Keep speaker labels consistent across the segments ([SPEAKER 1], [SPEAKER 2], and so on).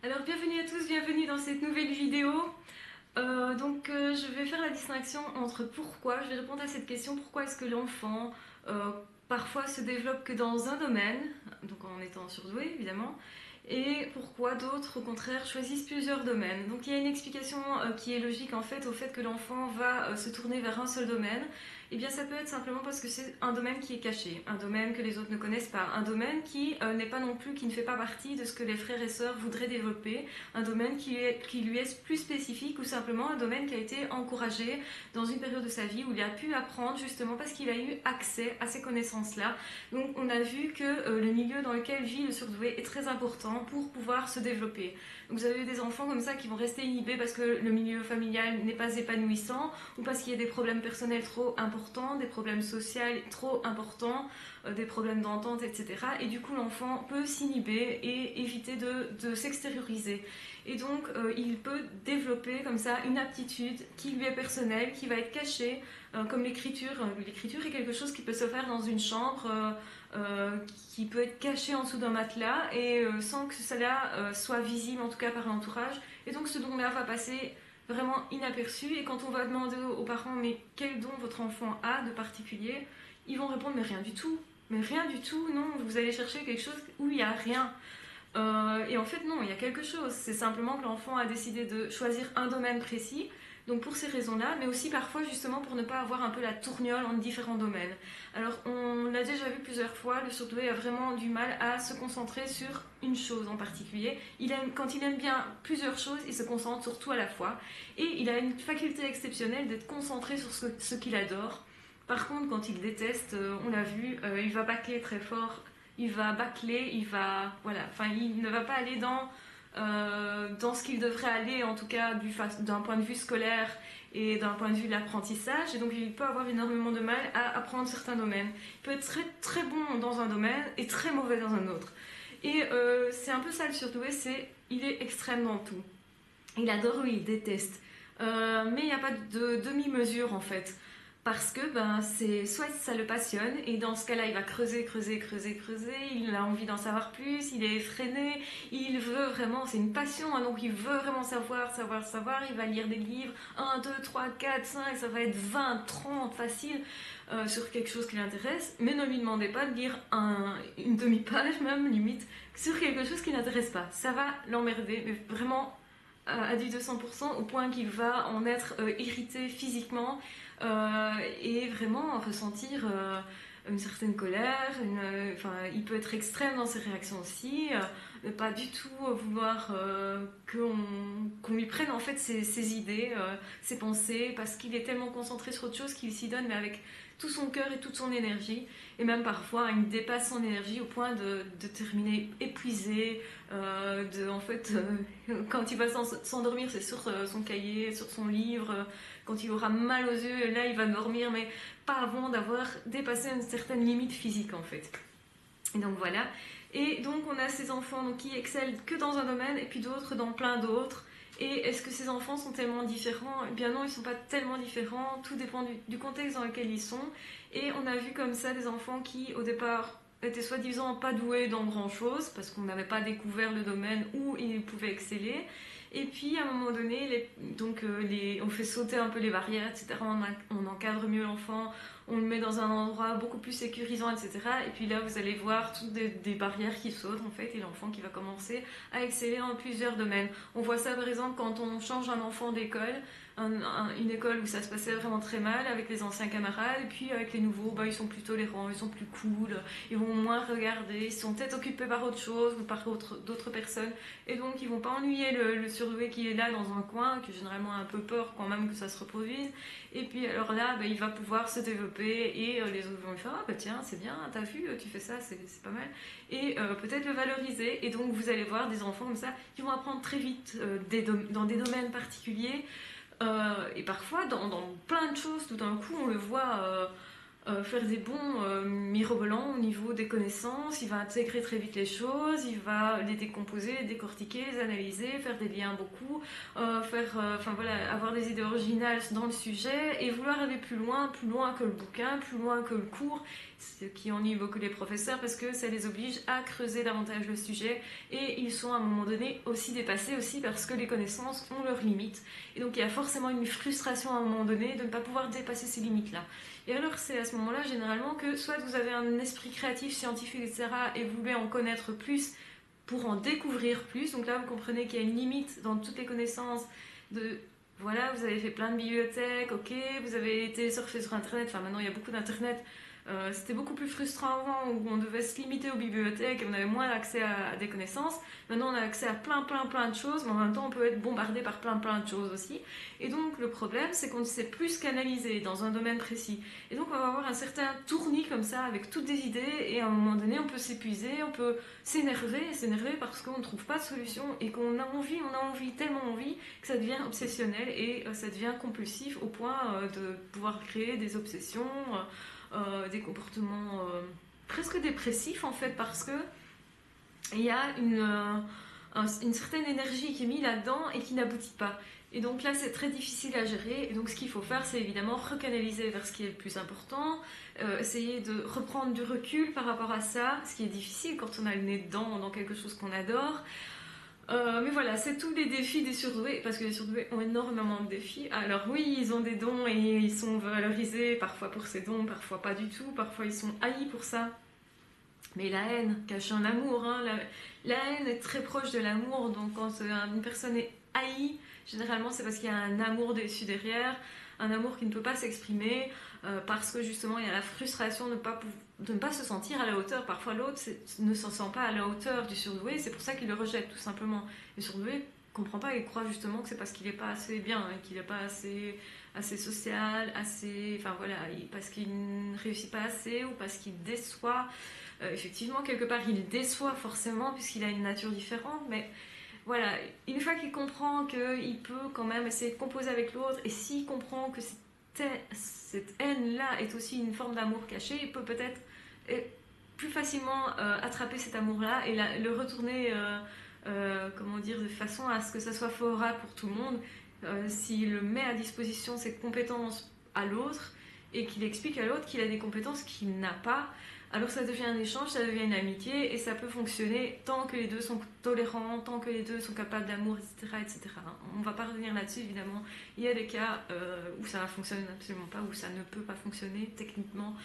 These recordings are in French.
[SPEAKER 1] Alors bienvenue à tous, bienvenue dans cette nouvelle vidéo. Je vais faire la distinction entre pourquoi, je vais répondre à cette question, pourquoi est-ce que l'enfant parfois se développe que dans un domaine, donc en étant surdoué évidemment, et pourquoi d'autres au contraire choisissent plusieurs domaines. Donc il y a une explication qui est logique en fait au fait que l'enfant va se tourner vers un seul domaine. Eh bien ça peut être simplement parce que c'est un domaine qui est caché, un domaine que les autres ne connaissent pas, un domaine qui n'est pas non plus, qui ne fait pas partie de ce que les frères et sœurs voudraient développer, un domaine qui lui est plus spécifique ou simplement un domaine qui a été encouragé dans une période de sa vie où il a pu apprendre justement parce qu'il a eu accès à ces connaissances-là. Donc on a vu que le milieu dans lequel vit le surdoué est très important pour pouvoir se développer. Donc vous avez des enfants comme ça qui vont rester inhibés parce que le milieu familial n'est pas épanouissant ou parce qu'il y a des problèmes personnels trop importants, des problèmes sociaux trop importants, des problèmes d'entente, etc. Et du coup, l'enfant peut s'inhiber et éviter de s'extérioriser. Et donc, il peut développer comme ça une aptitude qui lui est personnelle, qui va être cachée, comme l'écriture. L'écriture est quelque chose qui peut se faire dans une chambre, qui peut être caché en dessous d'un matelas, et sans que cela soit visible, en tout cas par l'entourage. Et donc, ce don-là va passer vraiment inaperçu. Et quand on va demander aux parents, mais quel don votre enfant a de particulier, ils vont répondre, mais rien du tout. Mais rien du tout, non, vous allez chercher quelque chose où il n'y a rien. Et en fait, non, il y a quelque chose. C'est simplement que l'enfant a décidé de choisir un domaine précis, donc pour ces raisons-là, mais aussi parfois justement pour ne pas avoir un peu la tourniole en différents domaines. Alors, on l'a déjà vu plusieurs fois, le surdoué a vraiment du mal à se concentrer sur une chose en particulier. Quand il aime bien plusieurs choses, il se concentre sur tout à la fois. Et il a une faculté exceptionnelle d'être concentré sur ce qu'il adore. Par contre, quand il déteste, on l'a vu, il va bâcler très fort, il va bâcler, voilà, enfin, il ne va pas aller dans ce qu'il devrait aller, en tout cas d'un point de vue scolaire et d'un point de vue de l'apprentissage. Et donc, il peut avoir énormément de mal à apprendre certains domaines. Il peut être très, très bon dans un domaine et très mauvais dans un autre. Et c'est un peu ça le surdoué, il est extrême dans tout. Il adore ou il déteste. Mais il n'y a pas de demi-mesure en fait. Parce que c'est soit ça le passionne et dans ce cas-là il va creuser, creuser, creuser, creuser, il a envie d'en savoir plus, il est effréné, il veut vraiment, c'est une passion, hein, donc il veut vraiment savoir, savoir, savoir, il va lire des livres, 1, 2, 3, 4, 5, ça va être 20, 30 facile sur quelque chose qui l'intéresse, mais ne lui demandez pas de lire une demi-page même limite sur quelque chose qui l'intéresse pas, ça va l'emmerder, mais vraiment à du 200% au point qu'il va en être irrité physiquement et vraiment ressentir une certaine colère, il peut être extrême dans ses réactions aussi, ne pas du tout vouloir qu'on lui prenne en fait ses idées, ses pensées, parce qu'il est tellement concentré sur autre chose qu'il s'y donne mais avec tout son cœur et toute son énergie, et même parfois il dépasse son énergie au point de terminer épuisé, quand il va s'endormir c'est sur son cahier, sur son livre, quand il aura mal aux yeux, là il va dormir, mais pas avant d'avoir dépassé une certaine limite physique en fait. Et donc voilà. Et donc on a ces enfants donc, qui excellent que dans un domaine et puis d'autres dans plein d'autres. Et est-ce que ces enfants sont tellement différents? Eh bien non, ils ne sont pas tellement différents. Tout dépend du contexte dans lequel ils sont. Et on a vu comme ça des enfants qui au départ étaient soi-disant pas doués dans grand chose parce qu'on n'avait pas découvert le domaine où ils pouvaient exceller. Et puis à un moment donné, on fait sauter un peu les barrières, etc. On encadre mieux l'enfant, on le met dans un endroit beaucoup plus sécurisant, etc. Et puis là, vous allez voir toutes des barrières qui sautent en fait, et l'enfant qui va commencer à exceller dans plusieurs domaines. On voit ça par exemple quand on change un enfant d'école, une école où ça se passait vraiment très mal avec les anciens camarades, et puis avec les nouveaux, ils sont plus tolérants, ils sont plus cool, ils vont moins regarder, ils sont peut-être occupés par autre chose ou par d'autres personnes, et donc ils vont pas ennuyer le surdoué qui est là dans un coin, qui généralement a un peu peur quand même que ça se reproduise. Et puis alors là, il va pouvoir se développer et les autres vont lui faire ah tiens c'est bien, t'as vu, tu fais ça, c'est pas mal. Et peut-être le valoriser. Et donc vous allez voir des enfants comme ça qui vont apprendre très vite dans des domaines particuliers. Et parfois dans plein de choses, tout d'un coup on le voit faire des bons mirobolants au niveau des connaissances, il va intégrer très vite les choses, il va les décomposer, les décortiquer, les analyser, faire des liens beaucoup, enfin voilà, avoir des idées originales dans le sujet et vouloir aller plus loin que le bouquin, plus loin que le cours, ce qui ennuie beaucoup les professeurs parce que ça les oblige à creuser davantage le sujet et ils sont à un moment donné aussi dépassés aussi parce que les connaissances ont leurs limites. Et donc il y a forcément une frustration à un moment donné de ne pas pouvoir dépasser ces limites-là. Et alors c'est à ce moment-là généralement que soit vous avez un esprit créatif, scientifique, etc. et vous voulez en connaître plus pour en découvrir plus. Donc là vous comprenez qu'il y a une limite dans toutes les connaissances de... Voilà, vous avez fait plein de bibliothèques, ok, vous avez été surfer sur Internet, enfin maintenant il y a beaucoup d'Internet. C'était beaucoup plus frustrant avant où on devait se limiter aux bibliothèques et on avait moins accès à des connaissances. Maintenant on a accès à plein de choses, mais en même temps on peut être bombardé par plein de choses aussi. Et donc le problème c'est qu'on ne sait plus se canaliser dans un domaine précis. Et donc on va avoir un certain tournis comme ça avec toutes des idées et à un moment donné on peut s'épuiser, on peut s'énerver parce qu'on ne trouve pas de solution et qu'on a envie, tellement envie que ça devient obsessionnel et ça devient compulsif au point de pouvoir créer des obsessions, des comportements presque dépressifs en fait parce que il y a une certaine énergie qui est mise là-dedans et qui n'aboutit pas. Et donc là, c'est très difficile à gérer. Et donc, ce qu'il faut faire, c'est évidemment recanaliser vers ce qui est le plus important, essayer de reprendre du recul par rapport à ça, ce qui est difficile quand on a le nez dedans dans quelque chose qu'on adore. Mais voilà, c'est tous les défis des surdoués, parce que les surdoués ont énormément de défis. Alors oui, ils ont des dons et ils sont valorisés parfois pour ces dons, parfois pas du tout, parfois ils sont haïs pour ça. Mais la haine cache un amour, hein. La haine est très proche de l'amour, donc quand une personne est haïe, généralement c'est parce qu'il y a un amour déçu derrière, un amour qui ne peut pas s'exprimer, parce que justement il y a la frustration de ne pas se sentir à la hauteur. Parfois l'autre ne se sent pas à la hauteur du surdoué, c'est pour ça qu'il le rejette tout simplement. Le surdoué ne comprend pas, il croit justement que c'est parce qu'il n'est pas assez bien, hein, qu'il n'est pas assez social, enfin voilà, parce qu'il ne réussit pas assez ou parce qu'il déçoit. Effectivement, quelque part, il déçoit forcément puisqu'il a une nature différente, mais voilà, une fois qu'il comprend qu'il peut quand même essayer de composer avec l'autre, et s'il comprend que cette haine-là est aussi une forme d'amour caché, il peut peut-être plus facilement attraper cet amour-là et le retourner, comment dire, de façon à ce que ça soit favorable pour tout le monde. S'il met à disposition ses compétences à l'autre et qu'il explique à l'autre qu'il a des compétences qu'il n'a pas, alors ça devient un échange, ça devient une amitié et ça peut fonctionner tant que les deux sont tolérants, tant que les deux sont capables d'amour, etc., etc. On ne va pas revenir là-dessus évidemment. Il y a des cas où ça ne fonctionne absolument pas, où ça ne peut pas fonctionner techniquement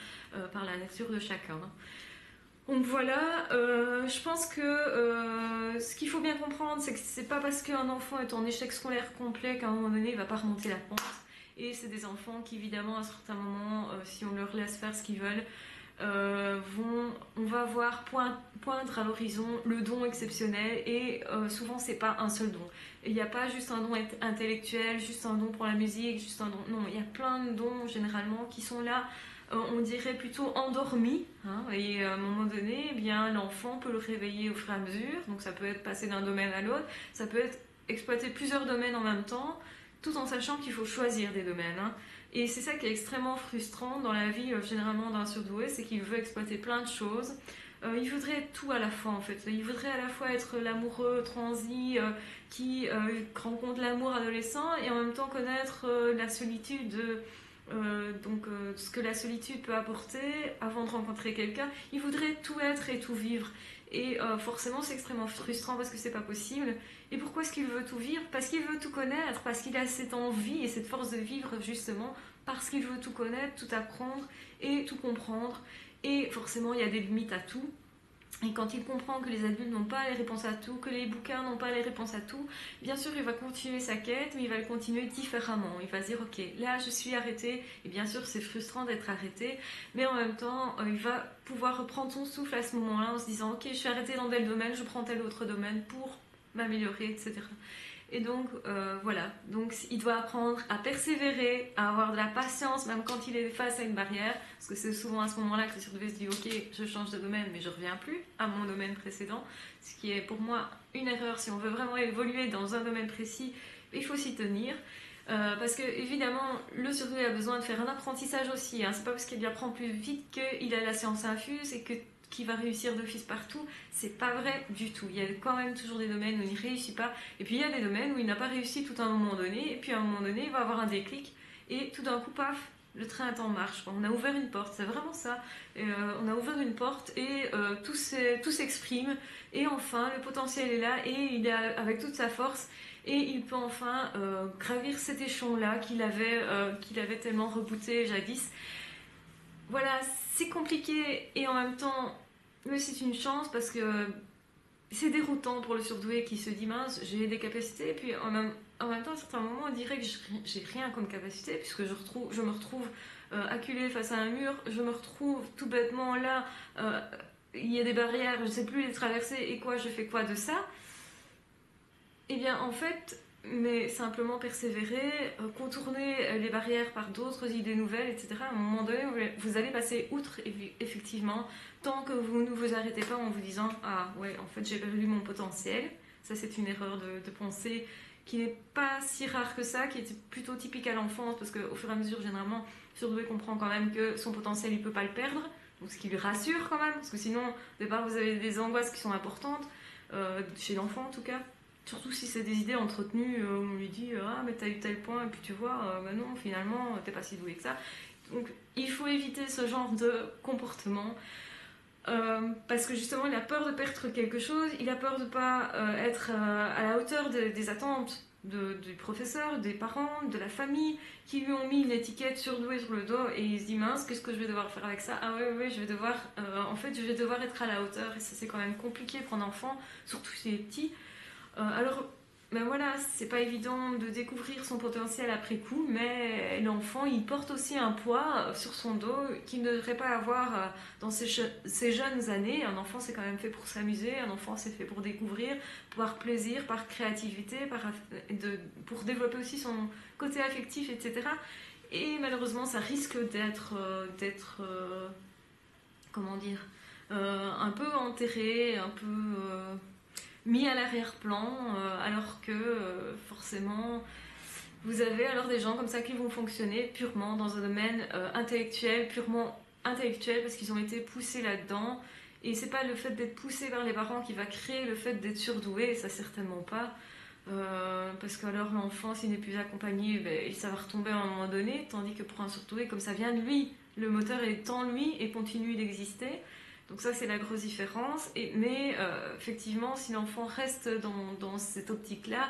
[SPEAKER 1] par la nature de chacun. Donc voilà, je pense que ce qu'il faut bien comprendre, c'est que c'est pas parce qu'un enfant est en échec scolaire complet qu'à un moment donné il va pas remonter la pente. Et c'est des enfants qui évidemment à certains moments, si on leur laisse faire ce qu'ils veulent, on va voir poindre à l'horizon le don exceptionnel et souvent c'est pas un seul don. Il n'y a pas juste un don intellectuel, juste un don pour la musique, juste un don. Non, il y a plein de dons généralement qui sont là, on dirait plutôt endormis, hein, et à un moment donné, eh bien, l'enfant peut le réveiller au fur et à mesure, donc ça peut être passer d'un domaine à l'autre, ça peut être exploiter plusieurs domaines en même temps, tout en sachant qu'il faut choisir des domaines, hein. Et c'est ça qui est extrêmement frustrant dans la vie généralement d'un surdoué, c'est qu'il veut exploiter plein de choses. Il voudrait être tout à la fois en fait. Il voudrait à la fois être l'amoureux transi qui rencontre l'amour adolescent et en même temps connaître la solitude, ce que la solitude peut apporter avant de rencontrer quelqu'un. Il voudrait tout être et tout vivre. Et forcément c'est extrêmement frustrant parce que c'est pas possible. Et pourquoi est-ce qu'il veut tout vivre? Parce qu'il veut tout connaître, parce qu'il a cette envie et cette force de vivre justement, parce qu'il veut tout connaître, tout apprendre et tout comprendre. Et forcément il y a des limites à tout. Et quand il comprend que les adultes n'ont pas les réponses à tout, que les bouquins n'ont pas les réponses à tout, bien sûr il va continuer sa quête, mais il va le continuer différemment. Il va se dire ok, là je suis arrêté, et bien sûr c'est frustrant d'être arrêté, mais en même temps il va pouvoir reprendre son souffle à ce moment-là en se disant ok, je suis arrêté dans tel domaine, je prends tel autre domaine pour m'améliorer, etc. Et donc voilà, donc il doit apprendre à persévérer, à avoir de la patience même quand il est face à une barrière, parce que c'est souvent à ce moment-là que le surdoué se dit ok, je change de domaine mais je reviens plus à mon domaine précédent, ce qui est pour moi une erreur. Si on veut vraiment évoluer dans un domaine précis, il faut s'y tenir. Parce que évidemment, le surdoué a besoin de faire un apprentissage aussi. Hein. C'est pas parce qu'il apprend plus vite qu'il a la science infuse et qu'il va réussir d'office partout. C'est pas vrai du tout. Il y a quand même toujours des domaines où il réussit pas. Et puis il y a des domaines où il n'a pas réussi tout à un moment donné. Et puis à un moment donné, il va avoir un déclic. Et tout d'un coup, paf, le train est en marche. On a ouvert une porte, c'est vraiment ça. On a ouvert une porte et tout s'exprime. Et enfin, le potentiel est là et il est avec toute sa force et il peut enfin gravir cet échelon-là qu'il avait tellement rebooté jadis. Voilà, c'est compliqué et en même temps, mais c'est une chance parce que c'est déroutant pour le surdoué qui se dit mince, j'ai des capacités, et puis en même temps, à certains moments, on dirait que j'ai rien comme capacité, puisque je me retrouve acculée face à un mur, je me retrouve tout bêtement là, il y a des barrières, je ne sais plus les traverser, et quoi, je fais quoi de ça. Eh bien, en fait, mais simplement persévérer, contourner les barrières par d'autres idées nouvelles, etc. À un moment donné, vous allez passer outre, effectivement, tant que vous ne vous arrêtez pas en vous disant ah ouais, en fait, j'ai perdu mon potentiel. Ça, c'est une erreur de pensée qui n'est pas si rare que ça, qui est plutôt typique à l'enfance, parce qu'au fur et à mesure, généralement, le surdoué comprend quand même que son potentiel, il ne peut pas le perdre, donc ce qui lui rassure quand même, parce que sinon, au départ, vous avez des angoisses qui sont importantes, chez l'enfant en tout cas. Surtout si c'est des idées entretenues, où on lui dit ah mais t'as eu tel point et puis tu vois, bah non finalement t'es pas si doué que ça. Donc il faut éviter ce genre de comportement parce que justement il a peur de perdre quelque chose, il a peur de pas être à la hauteur des attentes du professeur, des parents, de la famille qui lui ont mis une étiquette surdouée sur le dos et il se dit mince qu'est-ce que je vais devoir faire avec ça. Ah ouais je vais devoir en fait je vais devoir être à la hauteur et ça c'est quand même compliqué pour un enfant surtout s'il est petit. Alors, ben voilà, c'est pas évident de découvrir son potentiel après coup, mais l'enfant, il porte aussi un poids sur son dos qu'il ne devrait pas avoir dans ses jeunes années. Un enfant, c'est quand même fait pour s'amuser, un enfant, c'est fait pour découvrir, par plaisir, par créativité, pour développer aussi son côté affectif, etc. Et malheureusement, ça risque comment dire, un peu enterré, un peu mis à l'arrière-plan, alors que forcément vous avez alors des gens comme ça qui vont fonctionner purement dans un domaine intellectuel, purement intellectuel parce qu'ils ont été poussés là-dedans. Et c'est pas le fait d'être poussé par les parents qui va créer le fait d'être surdoué, ça certainement pas. Parce que alors l'enfant, s'il n'est plus accompagné, ben, ça va retomber à un moment donné, tandis que pour un surdoué, comme ça vient de lui, le moteur est en lui et continue d'exister. Donc ça, c'est la grosse différence. Mais effectivement, si l'enfant reste dans cette optique-là,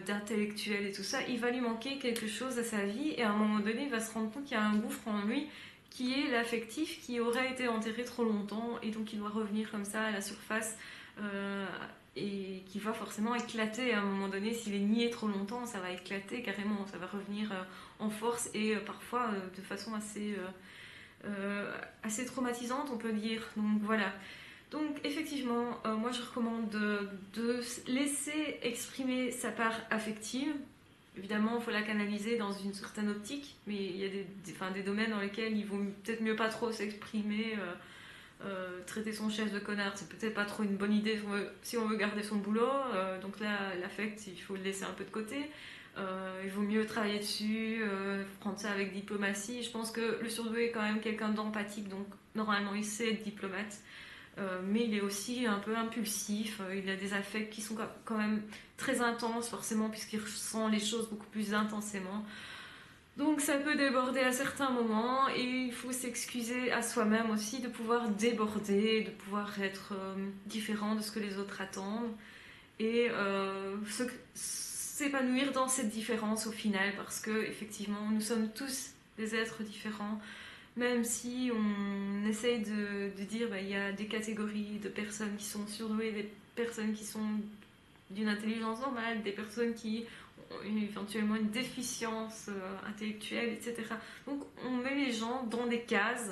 [SPEAKER 1] d'intellectuel et tout ça, il va lui manquer quelque chose à sa vie et à un moment donné, il va se rendre compte qu'il y a un gouffre en lui qui est l'affectif qui aurait été enterré trop longtemps et donc il doit revenir comme ça à la surface euh, et qui va forcément éclater à un moment donné. S'il est nié trop longtemps, ça va éclater carrément, ça va revenir en force et parfois de façon assez traumatisante, on peut dire. Donc voilà. Donc effectivement, moi je recommande de laisser exprimer sa part affective. Évidemment, il faut la canaliser dans une certaine optique, mais il y a des domaines dans lesquels il vaut peut-être mieux pas trop s'exprimer. Traiter son chef de connard, c'est peut-être pas trop une bonne idée si on veut garder son boulot. Donc là, l'affect, il faut le laisser un peu de côté. Il vaut mieux travailler dessus, prendre ça avec diplomatie. Je pense que le surdoué est quand même quelqu'un d'empathique, donc normalement il sait être diplomate. Mais il est aussi un peu impulsif, il a des affects qui sont quand même très intenses forcément puisqu'il ressent les choses beaucoup plus intensément. Donc ça peut déborder à certains moments et il faut s'excuser à soi-même aussi de pouvoir déborder, de pouvoir être différent de ce que les autres attendent et s'épanouir dans cette différence au final parce que effectivement nous sommes tous des êtres différents même si on essaye de dire il y a des catégories de personnes qui sont surdouées, des personnes qui sont d'une intelligence normale, des personnes qui ont éventuellement une déficience intellectuelle, etc. Donc on met les gens dans des cases.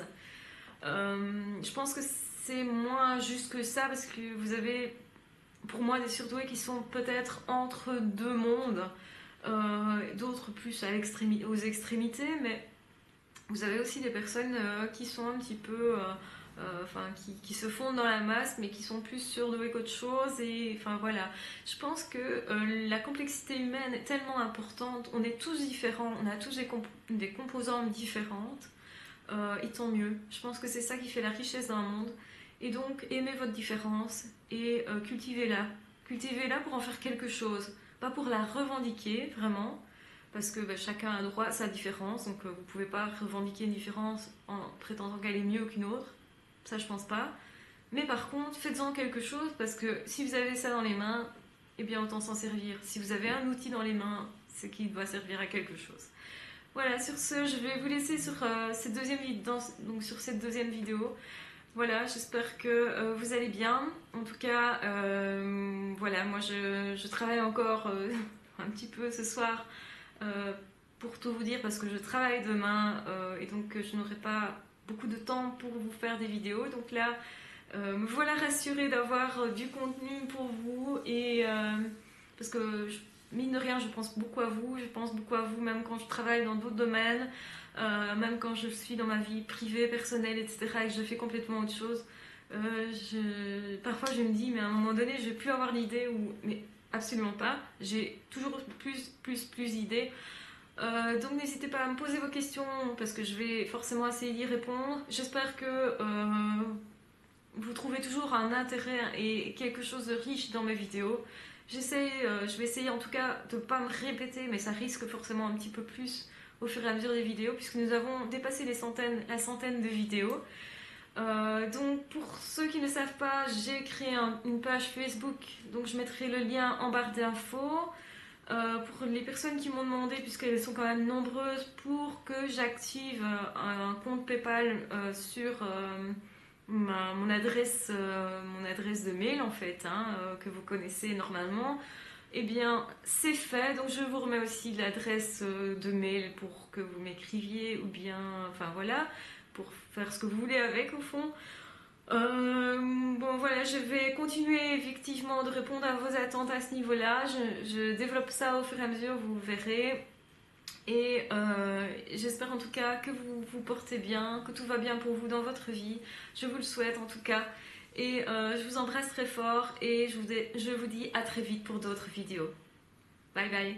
[SPEAKER 1] Je pense que c'est moins juste que ça parce que vous avez pour moi des surdoués qui sont peut-être entre deux mondes, d'autres plus aux extrémités, mais vous avez aussi des personnes qui sont un petit peu enfin, qui se fondent dans la masse, mais qui sont plus surdoués qu'autre chose. Et enfin voilà, je pense que la complexité humaine est tellement importante. On est tous différents, on a tous des composantes différentes. Et tant mieux. Je pense que c'est ça qui fait la richesse d'un monde. Et donc, aimez votre différence et cultivez-la. Cultivez-la pour en faire quelque chose. Pas pour la revendiquer, vraiment, parce que chacun a droit à sa différence, donc vous pouvez pas revendiquer une différence en prétendant qu'elle est mieux qu'une autre. Ça, je pense pas. Mais par contre, faites-en quelque chose, parce que si vous avez ça dans les mains, eh bien, autant s'en servir. Si vous avez un outil dans les mains, c'est qu'il doit servir à quelque chose. Voilà, sur ce, je vais vous laisser sur, sur cette deuxième vidéo. Voilà, j'espère que vous allez bien. En tout cas, voilà, moi je travaille encore un petit peu ce soir pour tout vous dire parce que je travaille demain et donc je n'aurai pas beaucoup de temps pour vous faire des vidéos. Donc là, me voilà rassurée d'avoir du contenu pour vous et parce que mine de rien, je pense beaucoup à vous. Je pense beaucoup à vous même quand je travaille dans d'autres domaines, même quand je suis dans ma vie privée, personnelle, etc. et que je fais complètement autre chose. Parfois, je me dis, mais à un moment donné, je vais plus avoir d'idées ou mais absolument pas. J'ai toujours plus d'idées. Donc n'hésitez pas à me poser vos questions parce que je vais forcément essayer d'y répondre. J'espère que vous trouvez toujours un intérêt et quelque chose de riche dans mes vidéos. Je vais essayer en tout cas de ne pas me répéter, mais ça risque forcément un petit peu plus au fur et à mesure des vidéos, puisque nous avons dépassé la centaine de vidéos. Donc pour ceux qui ne savent pas, j'ai créé une page Facebook, donc je mettrai le lien en barre d'infos. Pour les personnes qui m'ont demandé, puisqu'elles sont quand même nombreuses, pour que j'active un compte PayPal sur mon adresse de mail en fait, que vous connaissez normalement, eh bien c'est fait. Donc je vous remets aussi l'adresse de mail pour que vous m'écriviez ou bien, enfin voilà, pour faire ce que vous voulez avec au fond. Bon voilà, je vais continuer effectivement de répondre à vos attentes à ce niveau-là. Je développe ça au fur et à mesure, vous verrez. Et j'espère en tout cas que vous vous portez bien, que tout va bien pour vous dans votre vie. Je vous le souhaite en tout cas. Et je vous embrasse très fort et je vous dis à très vite pour d'autres vidéos. Bye bye.